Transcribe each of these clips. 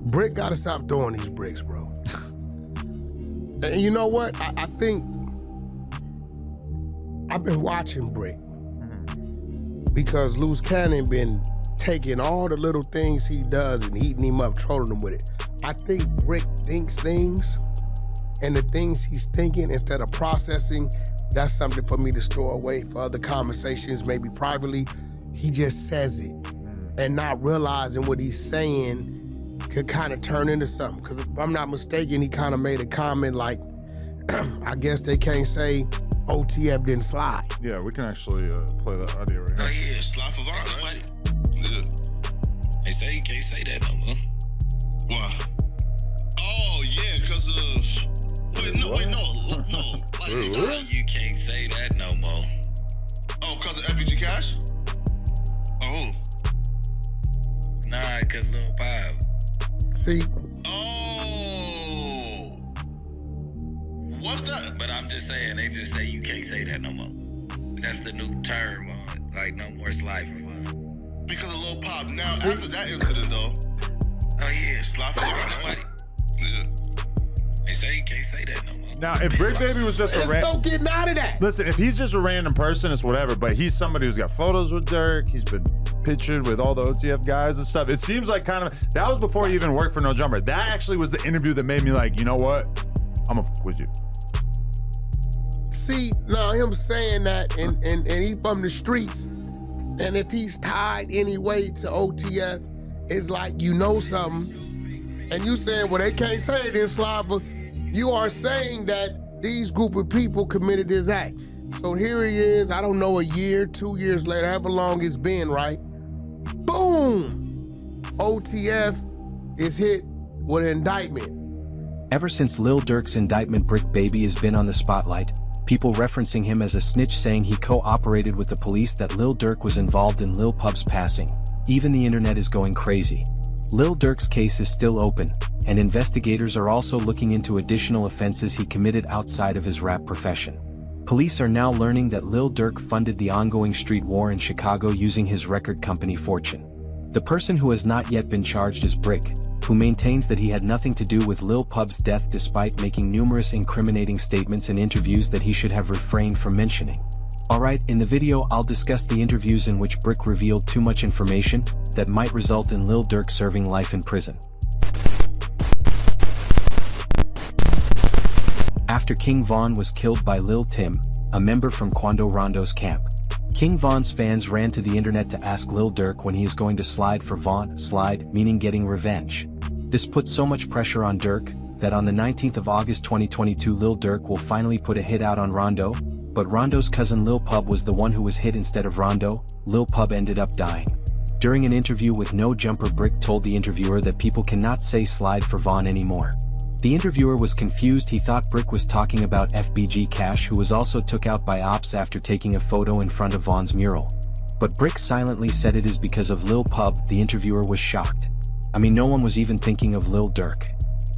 Bricc gotta stop doing these bricks, bro. And you know what? I think I've been watching Bricc because Loose Cannon been taking all the little things he does and eating him up, trolling him with it. I think Bricc thinks things, and the things he's thinking, instead of processing, that's something for me to store away for other conversations, maybe privately. He just says it, and not realizing what he's saying could kind of turn into something. Because if I'm not mistaken, he kind of made a comment like, I guess they can't say OTF didn't slide. Yeah, we can actually play the audio right here. Oh yeah, slide for Vaughn, right? Yeah. They say you can't say that no more. Why? Oh yeah, cause of no. Like, you can't say that no more. Oh, cause of FBG Cash? Oh. Nah, cause Lil Pop. See? Oh. What's that? But I'm just saying, they just say you can't say that no more. That's the new term on, like, no more slide for fun. Because of Lil Pop. Now, after that incident, though. Oh, yeah, slide for nobody. Yeah. They say you can't say that no more. Now, if Bricc Baby was just a no getting out of that. Listen, if he's just a random person, it's whatever. But he's somebody who's got photos with Durk. He's been pictured with all the OTF guys and stuff. It seems like kind of that was before he even worked for No Jumper. That actually was the interview that made me like, you know what? I'm gonna f with you. See, now him saying that, and he from the streets, and if he's tied anyway to OTF, it's like you know something, and you saying, well, they can't say it in Slava. You are saying that these group of people committed this act. So here he is, I don't know, a year, 2 years later, however long it's been, right? Boom! OTF is hit with an indictment. Ever since Lil Durk's indictment, Bricc Baby has been on the spotlight, people referencing him as a snitch, saying he cooperated with the police, that Lil Durk was involved in Lil Pub's passing. Even the internet is going crazy. Lil Durk's case is still open, and investigators are also looking into additional offenses he committed outside of his rap profession. Police are now learning that Lil Durk funded the ongoing street war in Chicago using his record company Fortune. The person who has not yet been charged is Bricc, who maintains that he had nothing to do with Lil Pub's death, despite making numerous incriminating statements in interviews that he should have refrained from mentioning. Alright, in the video I'll discuss the interviews in which Bricc revealed too much information that might result in Lil Durk serving life in prison. After King Von was killed by Lil Tim, a member from Quando Rondo's camp, King Von's fans ran to the internet to ask Lil Durk when he is going to slide for Von, slide meaning getting revenge. This put so much pressure on Durk that on the 19th of August 2022 Lil Durk will finally put a hit out on Rondo, but Rondo's cousin Lil Pub was the one who was hit instead of Rondo. Lil Pub ended up dying. During an interview with No Jumper, Bricc told the interviewer that people cannot say slide for Von anymore. The interviewer was confused. He thought Bricc was talking about FBG Cash, who was also took out by ops after taking a photo in front of Von's mural. But Bricc silently said it is because of Lil Pub. The interviewer was shocked. I mean, no one was even thinking of Lil Durk.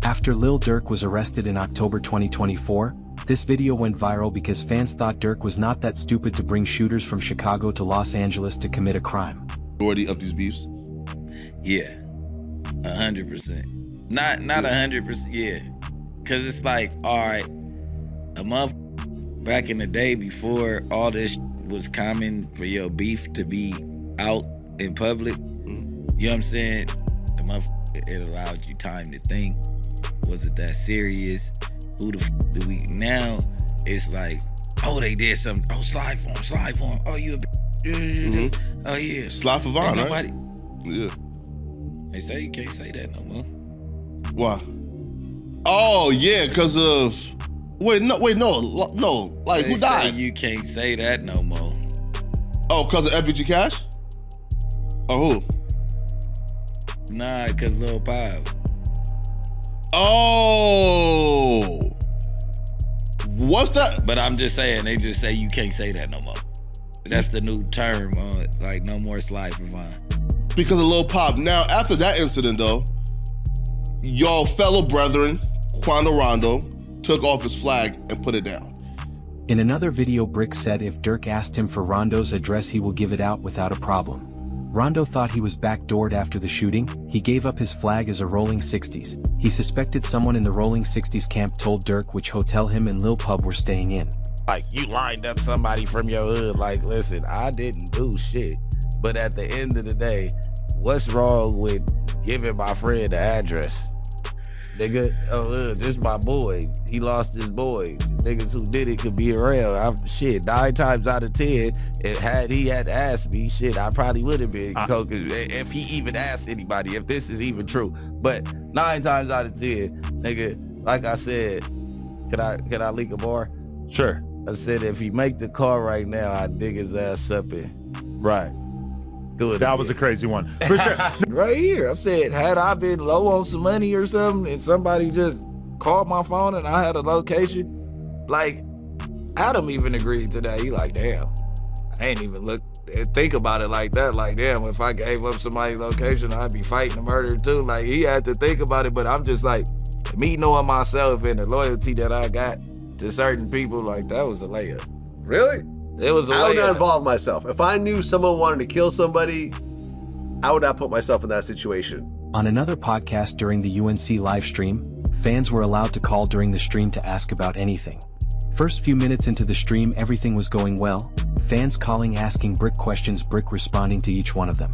After Lil Durk was arrested in October 2024, this video went viral because fans thought Durk was not that stupid to bring shooters from Chicago to Los Angeles to commit a crime. Majority of these beefs? Yeah, 100%. Not 100%, yeah. Cause it's like, all right, a month back in the day before all this was common for your beef to be out in public, you know what I'm saying? A month, it allowed you time to think. Was it that serious? Who the f do we? Now it's like, oh, they did something. Oh, slide for him. Oh, you a oh yeah. Slide for Von, right? Yeah. They say you can't say that no more. Why? Oh yeah, cause of no. Like they who died? Say you can't say that no more. Oh, cause of FBG Cash? Or who? Nah, cause Lil Pop. Oh, what's that? But I'm just saying, they just say you can't say that no more. That's the new term, like no more slide for Von. Because of Lil Pop. Now, after that incident though, your fellow brethren, Quando Rondo, took off his flag and put it down. In another video, Bricc said if Durk asked him for Rondo's address, he will give it out without a problem. Rondo thought he was backdoored after the shooting. He gave up his flag as a Rolling 60s. He suspected someone in the Rolling 60s camp told Durk which hotel him and Lil Pub were staying in. Like, you lined up somebody from your hood. Like, listen, I didn't do shit. But at the end of the day, what's wrong with giving my friend the address? Nigga, this my boy. He lost his boy. Niggas who did it could be around. Shit, 9 times out of 10, had he had asked me, shit, I probably would have been. If he even asked anybody, if this is even true. But 9 times out of 10, nigga, like I said, can I leak a bar? Sure. I said, if he make the call right now, I'd dig his ass up and Right. do it. That was a crazy one. For sure. Right here. I said, had I been low on some money or something and somebody just called my phone and I had a location, like, Adam even agreed to that. He like, damn, I ain't even think about it like that. Like, damn, if I gave up somebody's location, I'd be fighting a murder too. Like, he had to think about it, but I'm just like, me knowing myself and the loyalty that I got to certain people, like, that was a layup. Really? It was a I would not layup. involve myself. If I knew someone wanted to kill somebody, I would not put myself in that situation. On another podcast during the UNC live stream, fans were allowed to call during the stream to ask about anything. First few minutes into the stream, everything was going well. Fans calling asking Bricc questions, Bricc responding to each one of them.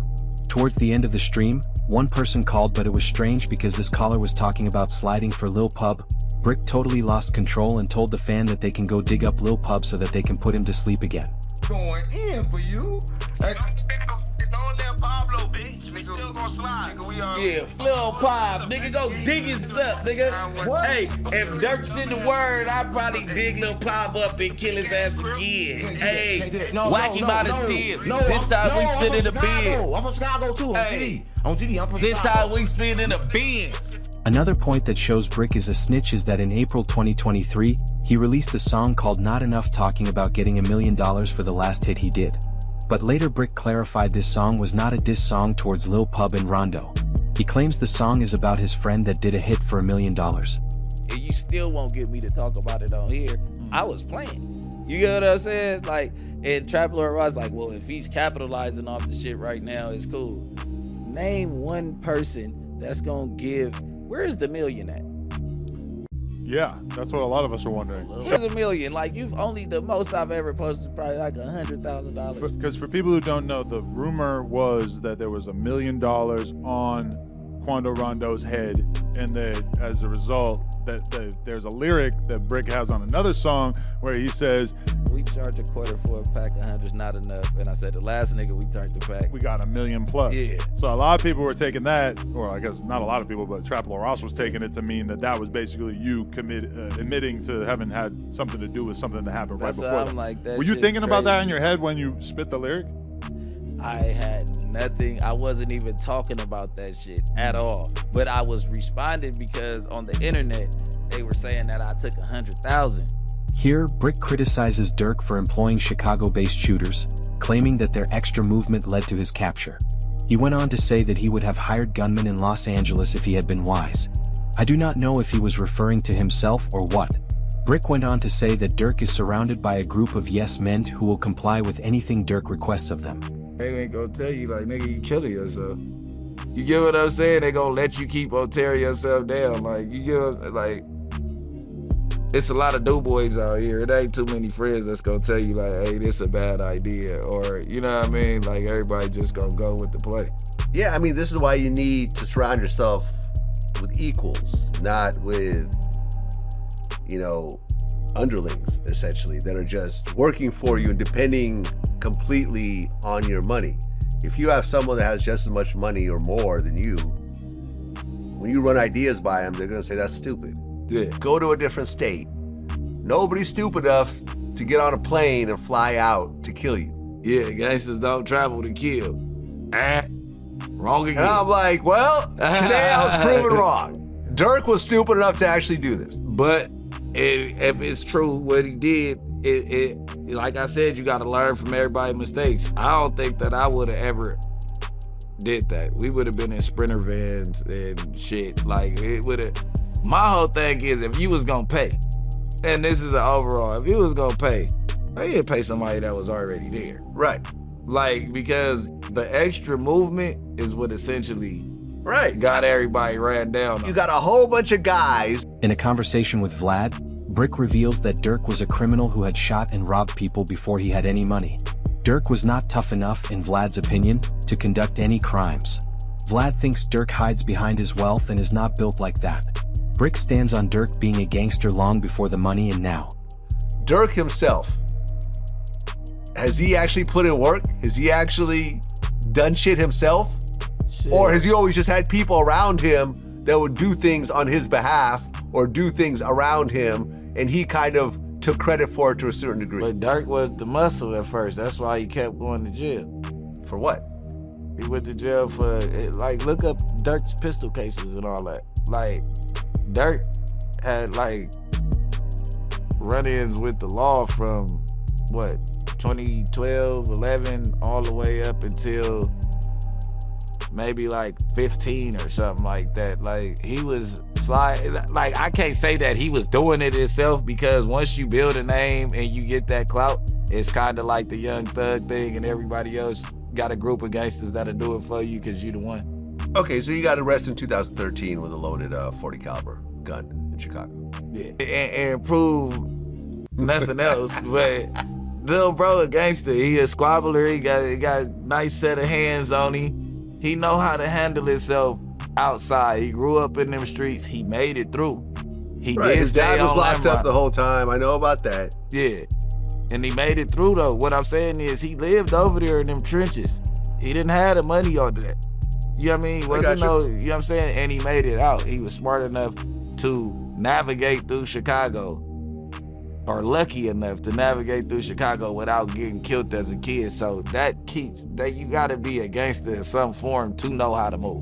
Towards the end of the stream, one person called, but it was strange because this caller was talking about sliding for Lil Pub. Bricc totally lost control and told the fan that they can go dig up Lil Pub so that they can put him to sleep again. Going in for you. Pablo, bitch. We still gonna slide. Yeah, Lil Pop, nigga, go dig his up, nigga. Hey, if Durk sent the word, I'd probably dig Lil Pop up and kill his ass again. Hey, whack him out his teeth. This time we spit in the bed. I'm from Chicago too. Hey, on GD, I'm from this Chicago. time we spit in the bins. Another point that shows Bricc is a snitch is that in April 2023, he released a song called Not Enough talking about getting $1 million for the last hit he did. But later Bricc clarified this song was not a diss song towards Lil Pub and Rondo. He claims the song is about his friend that did a hit for $1 million. And you still won't get me to talk about it on here. I was playing. You get what I'm saying? Like, and Trap Lord Ross like, well, if he's capitalizing off the shit right now, it's cool. Name one person that's gonna give, where's the million at? Yeah, that's what a lot of us are wondering. Where's $1 million? Like, you've only, the most I've ever posted is probably like $100,000. Because for people who don't know, the rumor was that there was $1 million on Quando Rondo's head, and that as a result, that there's a lyric that Bricc has on another song where he says, we charged a quarter for a pack of hundreds, not enough. And I said, the last nigga we turned the pack, we got $1 million plus. Yeah. So a lot of people were taking that, or I guess not a lot of people, but Trap Lord Ross was taking it to mean that was basically you admitting to having had something to do with something that happened That's right before I'm that. like, that Were you shit's thinking about that crazy. in your head when you spit the lyric? I had nothing. I wasn't even talking about that shit at all. But I was responding because on the internet, they were saying that I took 100,000. Here, Bricc criticizes Durk for employing Chicago-based shooters, claiming that their extra movement led to his capture. He went on to say that he would have hired gunmen in Los Angeles if he had been wise. I do not know if he was referring to himself or what. Bricc went on to say that Durk is surrounded by a group of yes men who will comply with anything Durk requests of them. They ain't gonna tell you, like, nigga, you killing yourself. You get what I'm saying? They gonna let you keep on tearing yourself down. Like, you get, like, it's a lot of new boys out here. It ain't too many friends that's gonna tell you, like, hey, this a bad idea. Or, you know what I mean? Like, everybody just gonna go with the play. Yeah, I mean, this is why you need to surround yourself with equals, not with, underlings, essentially, that are just working for you and depending completely on your money. If you have someone that has just as much money or more than you, when you run ideas by them, they're gonna say that's stupid. Yeah. Go to a different state. Nobody's stupid enough to get on a plane and fly out to kill you. Yeah, gangsters don't travel to kill. Wrong again. And I'm like, well, today I was proven wrong. Durk was stupid enough to actually do this. But if it's true what he did, it like I said, you got to learn from everybody's mistakes. I don't think that I would have ever did that. We would have been in Sprinter vans and shit. Like, it would have. My whole thing is, if you was gonna pay, and this is an overall, if you was gonna pay, you'd pay somebody that was already there. Right. Like, because the extra movement is what essentially Right. got everybody ran down. You got a whole bunch of guys. In a conversation with Vlad, Bricc reveals that Durk was a criminal who had shot and robbed people before he had any money. Durk was not tough enough, in Vlad's opinion, to conduct any crimes. Vlad thinks Durk hides behind his wealth and is not built like that. Bricc stands on Durk being a gangster long before the money and now. Durk himself, has he actually put in work? Has he actually done shit himself? Shit. Or has he always just had people around him that would do things on his behalf or do things around him, and he kind of took credit for it to a certain degree? But Durk was the muscle at first. That's why he kept going to jail. For what? He went to jail for, like, look up Durk's pistol cases and all that. Like, Durk had, like, run-ins with the law from, what, 2012, 11, all the way up until maybe like 15 or something like that. Like, he was like, I can't say that he was doing it himself, because once you build a name and you get that clout, it's kind of like the Young Thug thing, and everybody else got a group of gangsters that'll do it for you because you the one. Okay, so you got arrested in 2013 with a loaded 40 caliber gun in Chicago. Yeah, and prove nothing else, but little bro a gangster. He a squabbler. He got a nice set of hands on him. He know how to handle himself outside. He grew up in them streets. He made it through. He Right, did his stay dad was on locked Lamb up the whole time. I know about that. Yeah, and he made it through though. What I'm saying is he lived over there in them trenches. He didn't have the money on that. You know what I mean? Wasn't no, you know what I'm saying? And he made it out. He was smart enough to navigate through Chicago, or lucky enough to navigate through Chicago without getting killed as a kid. So that keeps, that you gotta be a gangster in some form to know how to move.